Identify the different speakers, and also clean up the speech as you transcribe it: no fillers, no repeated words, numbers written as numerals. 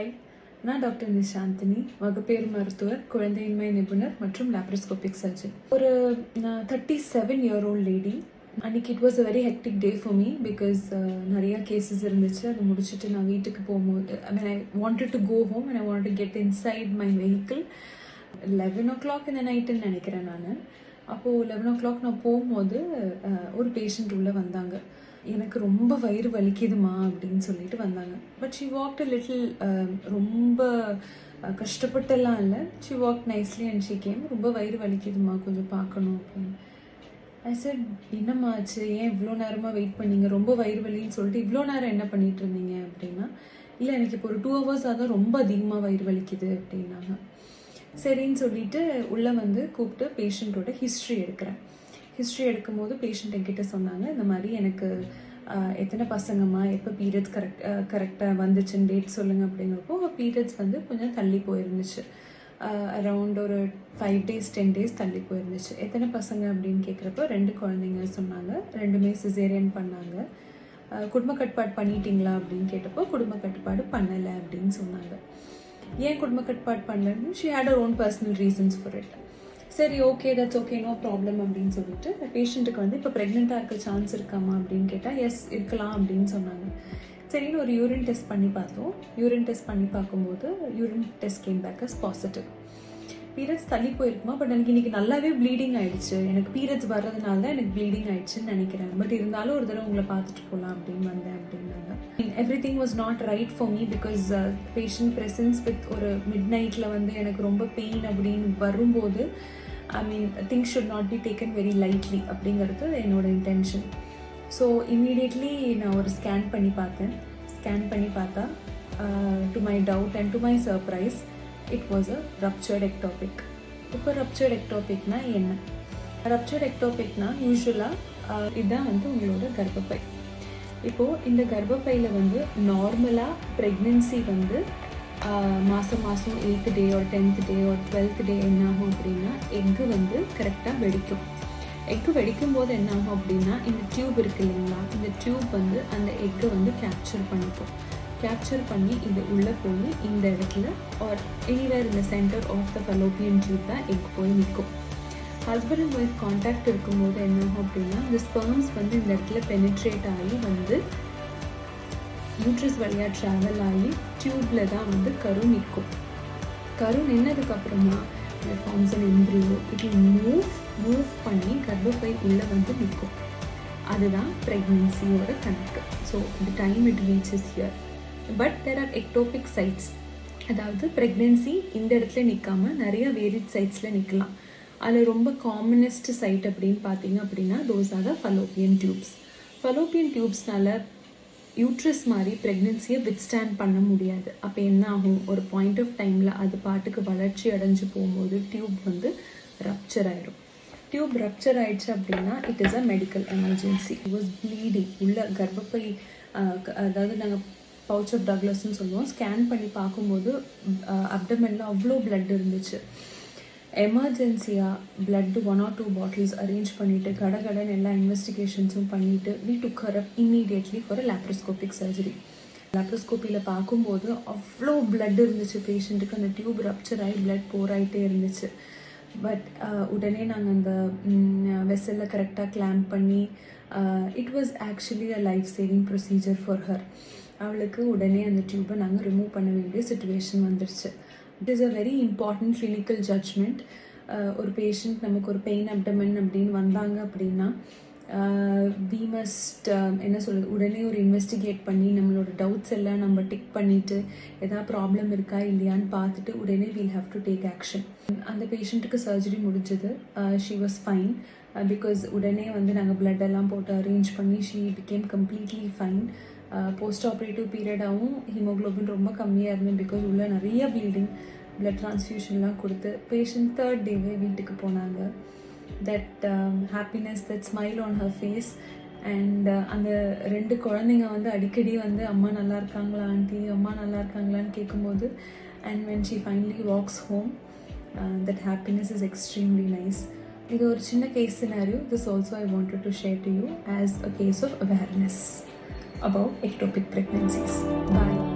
Speaker 1: Hi, நான் doctor Nishanthini, மகப்பேறு மருத்துவர், குழந்தையின்மை நிபுணர் மற்றும் லாப்ரோஸ்கோபிக் சர்ஜன். ஒரு 37-year-old லேடி. அன்னைக்கு it was a very hectic day for me because நிறையா கேசஸ் இருந்துச்சு. அதை முடிச்சுட்டு நான் வீட்டுக்கு போகும்போது I wanted to go home and I want to get inside my vehicle. 11 o'clock இந்த நைட்டுன்னு நினைக்கிறேன் நான். அப்போது 11 o'clock நான் போகும்போது ஒரு பேஷண்ட் உள்ளே வந்தாங்க. எனக்கு ரொம்ப வயிறு வலிக்குதுமா அப்படின்னு சொல்லிட்டு வந்தாங்க. But she walked a little, ரொம்ப கஷ்டப்பட்டெல்லாம் இல்லை. She walk nicely and she came. ரொம்ப வயிறு வலிக்குதுமா, கொஞ்சம் பார்க்கணும் அப்படின்னு. ஐ செட், என்னம்மா ஆச்சு, ஏன் இவ்வளோ நேரமாக வெயிட் பண்ணீங்க, ரொம்ப வயிறு வலின்னு சொல்லிட்டு இவ்வளோ நேரம் என்ன பண்ணிட்டு இருந்தீங்க அப்படின்னா, இல்லை எனக்கு இப்போ ஒரு 2 hours தான் ரொம்ப அதிகமாக வயிறு வலிக்குது அப்படின்னாங்க. சரின்னு சொல்லிட்டு உள்ளே வந்து கூப்பிட்டு பேஷண்ட்டோட ஹிஸ்ட்ரி எடுக்கிறேன். ஹிஸ்ட்ரி எடுக்கும்போது பேஷண்ட் என்கிட்ட சொன்னாங்க, இந்த மாதிரி எனக்கு எத்தனை பசங்கம்மா, எப்போ பீரியட்ஸ் கரெக்டாக வந்துச்சுன்னு டேட் சொல்லுங்கள் அப்படிங்கிறப்போ பீரியட்ஸ் வந்து கொஞ்சம் தள்ளி போயிருந்துச்சு. அரவுண்ட் ஒரு 5 days 10 days தள்ளி போயிருந்துச்சு. எத்தனை பசங்க அப்படின்னு கேட்குறப்போ 2 குழந்தைங்க சொன்னாங்க. 2மே சிசேரியன் பண்ணாங்க. குடும்ப கட்டுப்பாடு பண்ணிட்டீங்களா அப்படின்னு கேட்டப்போ குடும்ப கட்டுப்பாடு பண்ணலை அப்படின்னு சொன்னாங்க. ஏன் குடும்ப கட்டுப்பாடு பண்ணலன்னு, she had her own personal reasons for it. சரி, okay, that's okay, no problem அப்படின்னு சொல்லிட்டு பேஷண்ட்டுக்கு வந்து இப்போ ப்ரெக்னெண்ட்டாக இருக்க சான்ஸ் இருக்காமா அப்படின்னு கேட்டால் எஸ் இருக்கலாம் அப்படின்னு சொன்னாங்க. சரின்னு ஒரு யூரின் டெஸ்ட் பண்ணி பார்த்தோம். யூரின் டெஸ்ட் பண்ணி பார்க்கும்போது urine test came back as positive. Periods தள்ளி போயிருக்குமா, பட் எனக்கு இன்னைக்கு நல்லாவே ப்ளீடிங் ஆயிடுச்சு, எனக்கு பீரியட்ஸ் வர்றதுனால தான் எனக்கு ப்ளீடிங் ஆயிடுச்சுன்னு நினைக்கிறேன், பட் இருந்தாலும் ஒரு தடவை உங்களை பார்த்துட்டு போகலாம் அப்படின்னு வந்தேன் அப்படின்னாங்க. Everything was not right for me because patient presence with ஒரு மிட் நைட்டில் வந்து எனக்கு ரொம்ப பெயின் அப்படின்னு வரும்போது things should not be taken very lightly அப்படிங்கிறது என்னோட இன்டென்ஷன். ஸோ இம்மீடியட்லி நான் ஒரு ஸ்கேன் பண்ணி பார்த்தேன். ஸ்கேன் பண்ணி பார்த்தா to my doubt and to my surprise it was a ruptured ectopic. இப்போ ரப்சர்ட் எக்டோபிக்னா என்ன? ரப்சர்ட் எக்டோபிக்னா யூஸ்வலாக இதுதான் வந்து உங்களோட கர்ப்பப்பை. இப்போது இந்த கர்ப்பப்பையில் வந்து நார்மலாக ப்ரெக்னென்சி வந்து மாதம் 8th day or 10th day or 12th day என்ன ஆகும் அப்படின்னா, எக்கு வந்து கரெக்டாக வெடிக்கும். எக்கு வெடிக்கும் போது என்ன ஆகும் அப்படின்னா, இந்த டியூப் இருக்குது இல்லைங்களா, இந்த டியூப் வந்து அந்த எக்கை வந்து கேப்சர் பண்ணிக்கும். கேப்சர் பண்ணி இது உள்ளே போய் இந்த இடத்துல ஆர் எனிவேர் இந்த centre of the fallopian tube தான் எக் போய் நிற்கும். ஹஸ்பண்ட் அண்ட் ஒய்ஃப் கான்டாக்ட் இருக்கும்போது என்ன ஆகும் அப்படின்னா, இந்த ஸ்பெர்ம்ஸ் வந்து இந்த இடத்துல பெனிட்ரேட் ஆகி வந்து யூட்ரஸ் வழியாக ட்ராவல் ஆகி டியூப்பில் தான் வந்து கரு நிற்கும். கரு நின்னதுக்கப்புறமா it forms an embryo. It will move பண்ணி கர்ப்பப்பை உள்ளே வந்து நிற்கும். அதுதான் ப்ரெக்னென்சியோட கணக்கு. So the time it reaches here. But there are ectopic sites. அதாவது ப்ரெக்னென்சி இந்த இடத்துல நிற்காமல் நிறைய வேரிட் சைட்ஸில் நிற்கலாம். அதில் ரொம்ப காமனஸ்ட் சைட் அப்படின்னு பார்த்தீங்க அப்படின்னா those are the fallopian tubes. Fallopian டியூப்ஸ்னால யூட்ரஸ் மாதிரி ப்ரெக்னென்சியை வித்ஸ்டாண்ட் பண்ண முடியாது. அப்போ என்ன ஆகும், ஒரு பாயிண்ட் ஆஃப் டைமில் அது பாட்டுக்கு வளர்ச்சி அடைஞ்சு போகும்போது டியூப் வந்து ரப்சர் ஆகிடும். டியூப் ரப்சர் ஆயிடுச்சு அப்படின்னா it is a medical emergency. It was bleeding. உள்ள கர்ப்பப்பை, அதாவது நாங்கள் பவுச் ஆஃப் டக்லஸ்ன்னு சொல்லுவோம். ஸ்கேன் பண்ணி பார்க்கும்போது அப்டமெனில் அவ்வளோ பிளட் இருந்துச்சு. எமர்ஜென்சியாக பிளட் 1 or 2 bottles அரேஞ்ச் பண்ணிவிட்டு கடகடன்னு எல்லா இன்வெஸ்டிகேஷன்ஸும் பண்ணிவிட்டு we took her up immediately for a laparoscopic surgery. லாப்ரோஸ்கோப்பியில் பார்க்கும்போது அவ்வளோ பிளட் இருந்துச்சு பேஷண்ட்டுக்கு. அந்த டியூப் ரப்சர் ஆகி பிளட் போராயிட்டே இருந்துச்சு. பட் உடனே நாங்கள் அந்த வெசலில் கரெக்டாக கிளாம்ப் பண்ணி it was actually a life saving procedure for her. அவளுக்கு உடனே அந்த டியூப்பை நாங்கள் ரிமூவ் பண்ண வேண்டிய சுச்சுவேஷன் வந்துருச்சு. It is a very important clinical judgement. ஒரு பேஷண்ட் நமக்கு ஒரு பெயின் அப்டமன் அப்படின்னு வந்தாங்க அப்படின்னா வி மஸ்ட் என்ன சொல்கிறது, உடனே ஒரு இன்வெஸ்டிகேட் பண்ணி நம்மளோட டவுட்ஸ் எல்லாம் நம்ம டிக் பண்ணிவிட்டு எதாவது ப்ராப்ளம் இருக்கா இல்லையான்னு பார்த்துட்டு உடனே we'll have to take action. அந்த பேஷண்ட்டுக்கு சர்ஜரி முடிஞ்சது. ஷி வாஸ் ஃபைன் பிகாஸ் உடனே வந்து நாங்கள் பிளட் எல்லாம் போட்டு அரேஞ்ச் பண்ணி she became completely fine. Post operative பீரியடாகவும் ஹீமோக்ளோபின் ரொம்ப கம்மியாக இருந்தது பிகாஸ் உள்ள நிறைய ப்ளீடிங். பிளட் ட்ரான்ஸ்ஃபியூஷன்லாம் கொடுத்து பேஷண்ட் 3rd day வீட்டுக்கு போனாங்க. That happiness, that smile on her face. And அந்த 2 குழந்தைங்க வந்து அடிக்கடி வந்து அம்மா நல்லா இருக்காங்களா ஆண்டி, அம்மா நல்லா இருக்காங்களான்னு கேட்கும்போது and when she finally walks home, that happiness is extremely nice. இது ஒரு சின்ன case scenario. This also I wanted to share to you as a case of awareness about ectopic pregnancies. Bye.